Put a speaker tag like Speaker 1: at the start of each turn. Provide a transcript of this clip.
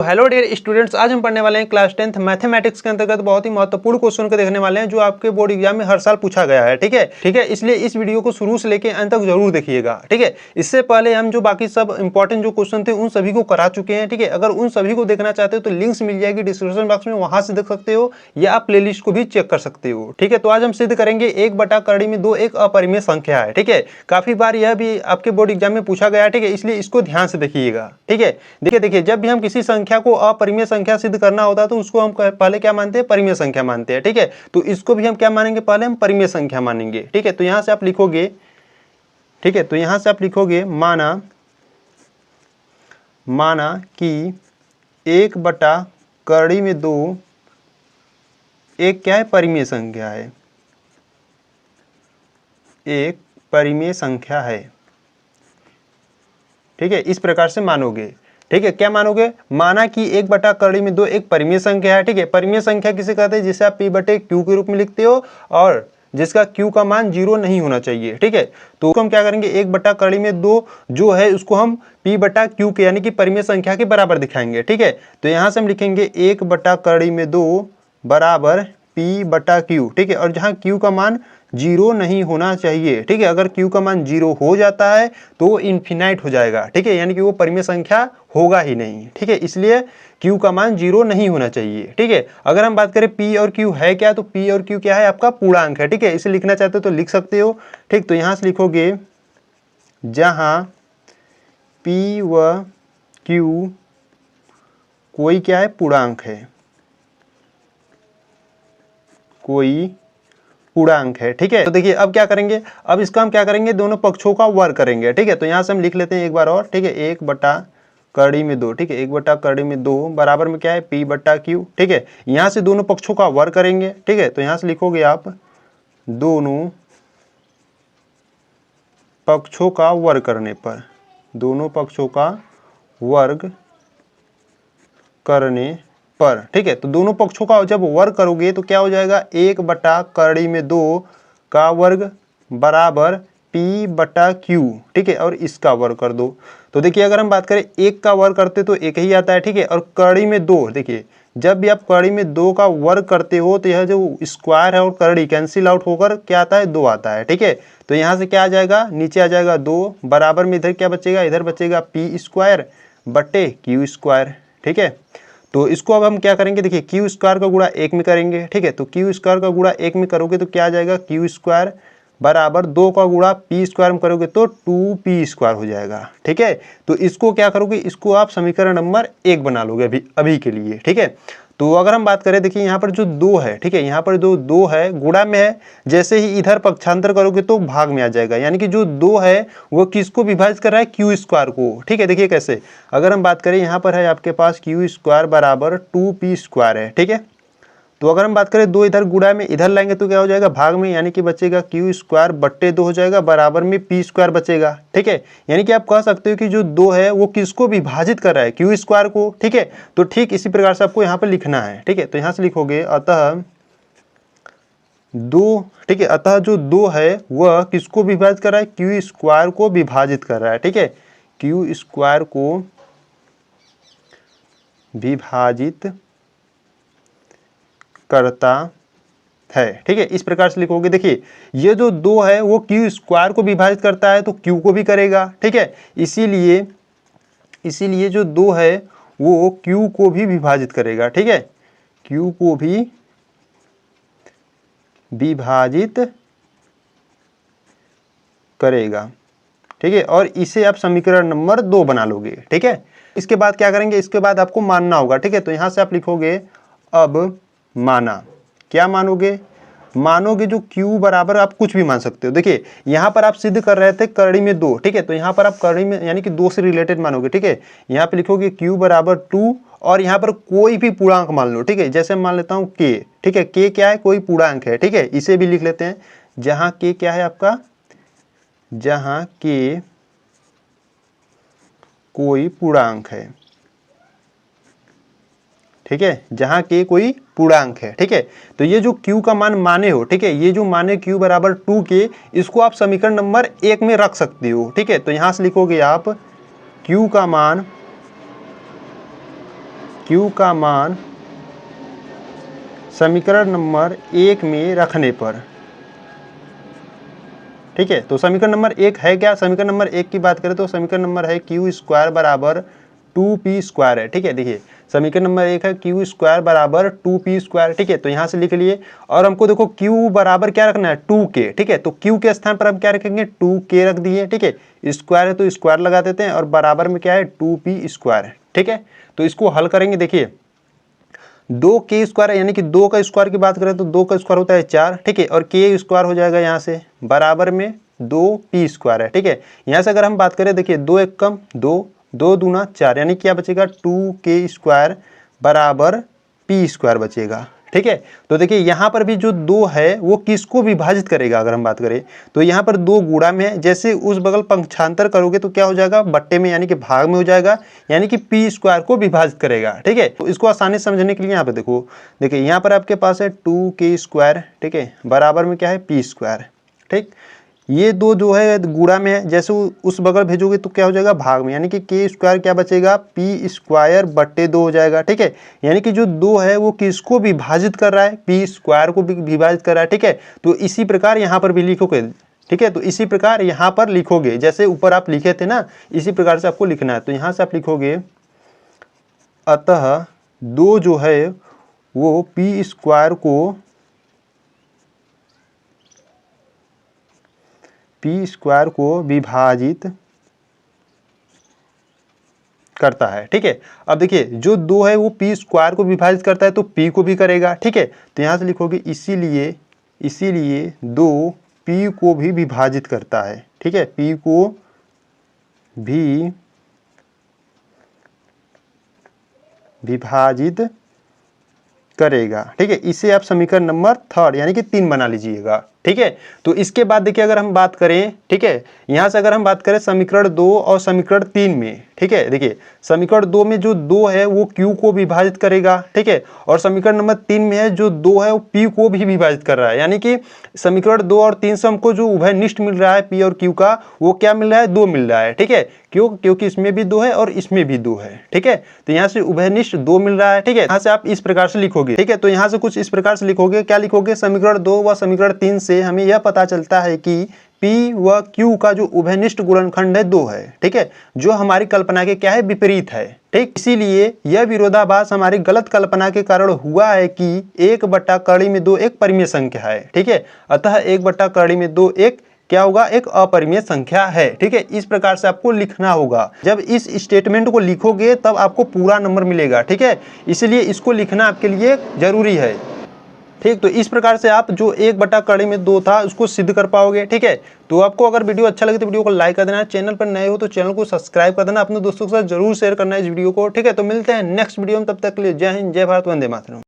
Speaker 1: Hello dear students, आज हम पढ़ने वाले हैं क्लास 10th मैथमेटिक्स के अंतर्गत बहुत ही महत्वपूर्ण क्वेश्चन को देखने वाले हैं जो आपके बोर्ड एग्जाम में हर साल पूछा गया है। ठीक है, इसलिए इस वीडियो को शुरू से लेकर अंत तक जरूर देखिएगा। ठीक है, इससे पहले हम जो बाकी सब इंपॉर्टेंट जो क्वेश्चन थे उन सभी को करा चुके हैं। ठीक है, अगर उन सभी को देखना चाहते हो तो लिंक्स मिल जाएगी डिस्क्रिप्शन बॉक्स में, वहां से देख सकते हो या आप प्ले लिस्ट को भी चेक कर सकते हो। ठीक है, तो आज हम सिद्ध करेंगे 1/2 एक अपरिमेय संख्या है। ठीक है, काफी बार यह भी आपके बोर्ड एग्जाम में पूछा गया है। ठीक है, इसलिए इसको ध्यान से देखिएगा। ठीक है, देखिए जब भी हम किसी संख्या को अपरिमेय संख्या सिद्ध करना होता है तो उसको हम पहले क्या मानते हैं, परिमेय संख्या मानते हैं। ठीक है, तो इसको भी हम क्या मानेंगे, पहले हम परिमेय संख्या मानेंगे। ठीक है, तो यहां से आप लिखोगे, ठीक है, तो यहां से आप लिखोगे माना कि 1/2 एक क्या है, परिमेय संख्या है, एक परिमेय संख्या है। ठीक है, इस प्रकार से मानोगे। ठीक है, क्या मानोगे, माना कि 1/2 एक परिमेय संख्या है। ठीक है, परिमेय संख्या किसे कहते हैं, जिसे आप P/Q के रूप में लिखते हो और जिसका Q का मान 0 नहीं होना चाहिए। ठीक है, तो हम क्या करेंगे, 1/2 जो है उसको हम P/Q के यानी कि परिमेय संख्या के बराबर दिखाएंगे। ठीक है, तो यहां से हम लिखेंगे 1/2 बराबर P/Q। ठीक है, और जहां Q का मान 0 नहीं होना चाहिए। ठीक है, अगर Q का मान 0 हो जाता है तो इन्फिनाइट हो जाएगा। ठीक है, यानी कि वो परिमेय संख्या होगा ही नहीं। ठीक है, इसलिए Q का मान 0 नहीं होना चाहिए। ठीक है, अगर हम बात करें P और Q है क्या, तो P और Q क्या है, आपका पूर्णांक है। ठीक है, इसे लिखना चाहते हो तो लिख सकते हो। ठीक, तो यहां से लिखोगे जहां P व Q कोई क्या है, पूर्णांक है, कोई पूर्णांक है। ठीक है, तो देखिए अब क्या करेंगे, अब इसका हम क्या करेंगे, दोनों पक्षों का वर्ग करेंगे। ठीक है, तो यहां से हम लिख लेते हैं एक बार और। ठीक है, 1/2। ठीक है, 1/2 बराबर में क्या है, P/Q। ठीक है, यहां से दोनों पक्षों का वर्ग करेंगे। ठीक है, तो यहां से लिखोगे आप दोनों पक्षों का वर्ग करने पर, दोनों पक्षों का वर्ग करने पर। ठीक है, तो दोनों पक्षों का जब वर्ग करोगे तो क्या हो जाएगा, 1/2 का वर्ग बराबर P/Q। ठीक है, और इसका वर्ग कर दो। तो देखिए अगर हम बात करें 1 का वर्ग करते तो 1 ही आता है। ठीक है, और कड़ी में 2, देखिए जब भी आप कड़ी में 2 का वर्ग करते हो तो यह जो स्क्वायर है और कड़ी कैंसिल आउट होकर क्या आता है, 2 आता है। ठीक है, तो यहाँ से क्या आ जाएगा, नीचे आ जाएगा 2 बराबर में इधर क्या बचेगा, इधर बचेगा P²/Q²। ठीक है, तो इसको अब हम क्या करेंगे, देखिए Q² का गुणा 1 में करेंगे। ठीक है, तो Q² का गुणा 1 में करोगे तो क्या आ जाएगा, Q² बराबर 2 का गुणा P² में करोगे तो 2P² हो जाएगा। ठीक है, तो इसको क्या करोगे, इसको आप समीकरण नंबर 1 बना लोगे अभी के लिए। ठीक है, तो अगर हम बात करें, देखिए यहाँ पर जो 2 है, ठीक है, यहाँ पर जो 2 है गुणा में है, जैसे ही इधर पक्षांतर करोगे तो भाग में आ जाएगा। यानी कि जो 2 है वो किसको विभाजित कर रहा है, Q² को। ठीक है, देखिए कैसे, अगर हम बात करें यहाँ पर है आपके पास Q² बराबर 2P² है। ठीक है, तो अगर हम बात करें 2 इधर गुणा में इधर लाएंगे तो क्या हो जाएगा, भाग में, यानी कि बचेगा Q²/2 हो जाएगा, बराबर में P² बचेगा। ठीक है, यानी कि आप कह सकते हो कि जो 2 है वो किसको विभाजित कर रहा है, Q² को। ठीक है, तो ठीक इसी प्रकार से आपको यहाँ पर लिखना है। ठीक है, तो यहाँ से लिखोगे अतः 2, ठीक है, अतः जो 2 है वह किसको विभाजित कर रहा है, Q² को विभाजित कर रहा है। ठीक है, Q² को विभाजित करता है। ठीक है, इस प्रकार से लिखोगे। देखिए ये जो 2 है वो Q² को विभाजित करता है तो Q को भी करेगा। ठीक है, इसीलिए जो 2 है वो Q को भी विभाजित करेगा। ठीक है, Q को भी विभाजित करेगा। ठीक है, और इसे आप समीकरण नंबर 2 बना लोगे। ठीक है, इसके बाद क्या करेंगे, इसके बाद आपको मानना होगा। ठीक है, तो यहां से आप लिखोगे अब माना, क्या मानोगे, मानोगे जो Q बराबर आप कुछ भी मान सकते हो। देखिए यहाँ पर आप सिद्ध कर रहे थे कड़ी में 2। ठीक है, तो यहाँ पर आप कड़ी में यानी कि 2 से रिलेटेड मानोगे। ठीक है, यहाँ पे लिखोगे Q बराबर 2 और यहाँ पर कोई भी पूर्णांक मान लो। ठीक है, जैसे मान लेता हूँ K। ठीक है, K क्या है, कोई पूर्णांक है। ठीक है, इसे भी लिख लेते हैं, जहाँ K क्या है आपका, जहाँ K कोई पूर्णांक है। ठीक है, जहां K कोई पूर्णांक है। ठीक है, तो ये जो Q का मान माने हो, ठीक है, ये जो माने Q बराबर 2 के, इसको आप समीकरण नंबर 1 में रख सकते हो। ठीक है, तो यहां से लिखोगे आप Q का मान Q का मान समीकरण नंबर 1 में रखने पर। ठीक है, तो समीकरण नंबर 1 है क्या? समीकरण नंबर 1 की बात करें तो समीकरण नंबर है क्यू स्क्वायर बराबर 2p स्क्वायर है। ठीक है, देखिए समीकरण नंबर 1 है क्यू स्क्वायर बराबर 2p स्क्वायर। ठीक है, तो यहाँ से लिख लिए और हमको देखो q बराबर क्या रखना है 2k। ठीक है, तो q के स्थान पर हम क्या रखेंगे 2k रख दिए। ठीक है, स्क्वायर है तो स्क्वायर लगा देते हैं और बराबर में क्या है 2p स्क्वायर। ठीक है, तो इसको हल करेंगे। देखिए 2k स्क्वायर यानी कि 2 का स्क्वायर की बात करें तो 2 का स्क्वायर होता है 4। ठीक है, और k स्क्वायर हो जाएगा यहाँ से बराबर में 2p स्क्वायर है। ठीक है, यहाँ से अगर हम बात करें देखिए 2 एक कम 2, 2 दूना 4 यानी क्या बचेगा 2k स्क्वायर बराबर p स्क्वायर बचेगा। ठीक है, तो देखिए यहाँ पर भी जो 2 है वो किसको विभाजित करेगा अगर हम बात करें तो यहाँ पर 2 गुणा में है, जैसे उस बगल पंक्षांतर करोगे तो क्या हो जाएगा बट्टे में यानी कि भाग में हो जाएगा, यानी कि p स्क्वायर को विभाजित करेगा। ठीक है, तो इसको आसानी से समझने के लिए यहाँ पे देखो, देखिए यहाँ पर आपके पास है 2k स्क्वायर। ठीक है, बराबर में क्या है p स्क्वायर। ठीक, ये 2 जो है गुणा में है, जैसे उस बगल भेजोगे तो क्या हो जाएगा भाग में, यानी कि k स्क्वायर क्या बचेगा p स्क्वायर बट्टे 2 हो जाएगा। ठीक है, यानी कि जो 2 है वो किसको विभाजित कर रहा है p स्क्वायर को भी विभाजित कर रहा है। ठीक है, तो इसी प्रकार यहाँ पर भी लिखोगे। ठीक है, तो इसी प्रकार यहाँ पर लिखोगे, जैसे ऊपर आप लिखे थे ना इसी प्रकार से आपको लिखना है। तो यहाँ से आप लिखोगे अतः 2 जो है वो p स्क्वायर को विभाजित करता है। ठीक है, अब देखिए जो 2 है वो p स्क्वायर को विभाजित करता है तो p को भी करेगा। ठीक है, तो यहाँ से लिखोगे इसीलिए 2 p को भी विभाजित करता है। ठीक है, p को भी विभाजित करेगा। ठीक है, इसे आप समीकरण नंबर 3 यानी कि 3 बना लीजिएगा। ठीक है, तो इसके बाद देखिए अगर हम बात करें, ठीक है यहाँ से अगर हम बात करें समीकरण 2 और समीकरण 3 में, ठीक है देखिए समीकरण 2 में जो 2 है वो q को विभाजित करेगा। ठीक है, और समीकरण नंबर 3 में है जो 2 है वो p को भी विभाजित कर रहा है, यानी कि समीकरण 2 और 3 से हमको जो उभयनिष्ठ मिल रहा है p और q का वो क्या मिल रहा है 2 मिल रहा है। ठीक है, क्योंकि इसमें भी 2 है और इसमें भी 2 है। ठीक है, तो यहाँ से उभयनिष्ठ 2 मिल रहा है। ठीक है, यहाँ से आप इस प्रकार से लिखोगे। ठीक है, तो यहाँ से कुछ इस प्रकार से लिखोगे, क्या लिखोगे समीकरण 2 व समीकरण 3 से हमें यह पता चलता है कि p व q का जो उभयनिष्ठ गुणनखंड है 2 है। ठीक है, जो हमारी कल्पना के क्या है विपरीत है। ठीक, इसीलिए यह विरोधाभास हमारी गलत कल्पना के कारण हुआ है कि 1/2 एक परिमेय संख्या है। ठीक है, अतः 1/2 एक क्या होगा एक अपरिमेय संख्या है। ठीक है, इस प्रकार से आपको लिखना होगा। जब इस स्टेटमेंट को लिखोगे तब आपको पूरा नंबर मिलेगा। ठीक है, इसलिए इसको लिखना आपके लिए जरूरी है। ठीक, तो इस प्रकार से आप जो 1/2 था उसको सिद्ध कर पाओगे। ठीक है, तो आपको अगर वीडियो अच्छा लगे तो वीडियो को लाइक कर देना, चैनल पर नए हो तो चैनल को सब्सक्राइब कर देना, अपने दोस्तों के साथ जरूर शेयर करना है इस वीडियो को। ठीक है, तो मिलते हैं नेक्स्ट वीडियो में, तब तक के लिए जय हिंद, जय भारत, वंदे मातरम।